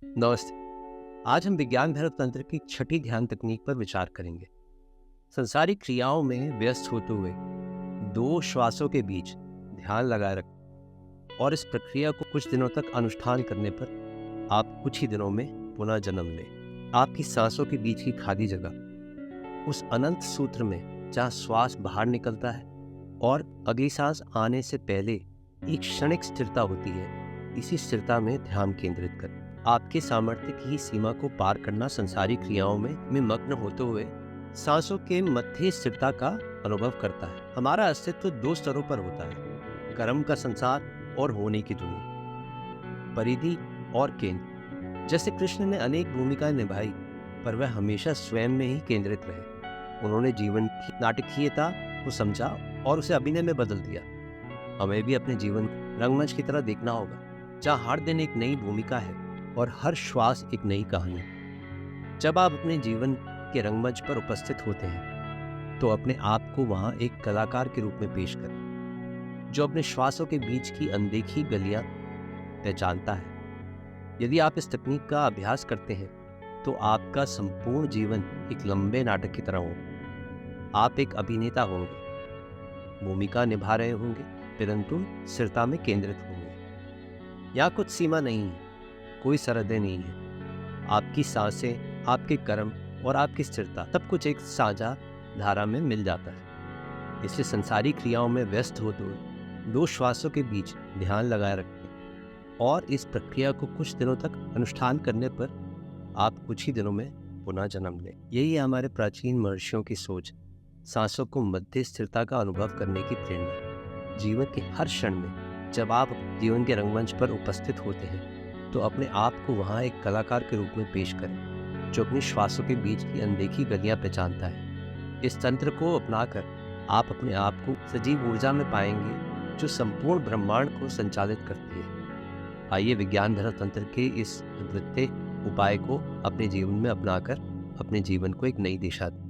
नमस्ते। आज हम विज्ञान भैरव तंत्र की छठी ध्यान तकनीक पर विचार करेंगे। संसारिक क्रियाओं में व्यस्त होते हुए दो श्वासों के बीच ध्यान लगाए रखें और इस प्रक्रिया को कुछ दिनों तक अनुष्ठान करने पर आप कुछ ही दिनों में पुनः जन्म लें। आपकी सांसों के बीच की खाली जगह, उस अनंत सूत्र में जहाँ श्वास बाहर निकलता है और अगली सांस आने से पहले एक क्षणिक स्थिरता होती है, इसी स्थिरता में ध्यान केंद्रित करें। आपके सामर्थ्य की सीमा को पार करना संसारिक क्रियाओं में मग्न होते हुए सांसों के मध्य स्थिरता का अनुभव करता है। हमारा अस्तित्व दो स्तरों पर होता है, कर्म का संसार और होने की दुनिया, परिधि और केंद्र। जैसे कृष्ण ने अनेक भूमिकाएं निभाई, पर वह हमेशा स्वयं में ही केंद्रित रहे। उन्होंने जीवन की नाटकीयता को समझा और उसे अभिनय में बदल दिया। हमें भी अपने जीवन रंगमंच की तरह देखना होगा, जहाँ हर दिन एक नई भूमिका है और हर श्वास एक नई कहानी। जब आप अपने जीवन के रंगमंच पर उपस्थित होते हैं तो अपने आप को वहां एक कलाकार के रूप में पेश करें, जो अपने श्वासों के बीच की अनदेखी गलियां पहचानता है। यदि आप इस तकनीक का अभ्यास करते हैं तो आपका संपूर्ण जीवन एक लंबे नाटक की तरह होगा। आप एक अभिनेता होंगे, भूमिका निभा रहे होंगे, परंतु स्थिरता में केंद्रित होंगे। यहाँ कुछ सीमा नहीं है, कोई सरहदें नहीं है। आपकी सांसें, आपके कर्म और आपकी स्थिरता सब कुछ एक साझा धारा में मिल जाता है। इसलिए संसारिक क्रियाओं में व्यस्त होते हुए दो श्वासों के बीच ध्यान लगाए रखें और इस प्रक्रिया को कुछ दिनों तक अनुष्ठान करने पर आप कुछ ही दिनों में पुनः जन्म लें। यही है हमारे प्राचीन महर्षियों की सोच, सांसों को मध्य स्थिरता का अनुभव करने की प्रेरणा। जीवन के हर क्षण में जब आप जीवन के रंगमंच पर उपस्थित होते हैं तो अपने आप को वहाँ एक कलाकार के रूप में पेश करें, जो अपनी श्वासों के बीच की अनदेखी गलियां पहचानता है। इस तंत्र को अपनाकर आप अपने आप को सजीव ऊर्जा में पाएंगे, जो संपूर्ण ब्रह्मांड को संचालित करती है। आइए विज्ञान भैरव तंत्र के इस अद्वितीय उपाय को अपने जीवन में अपनाकर अपने जीवन को एक नई दिशा दें।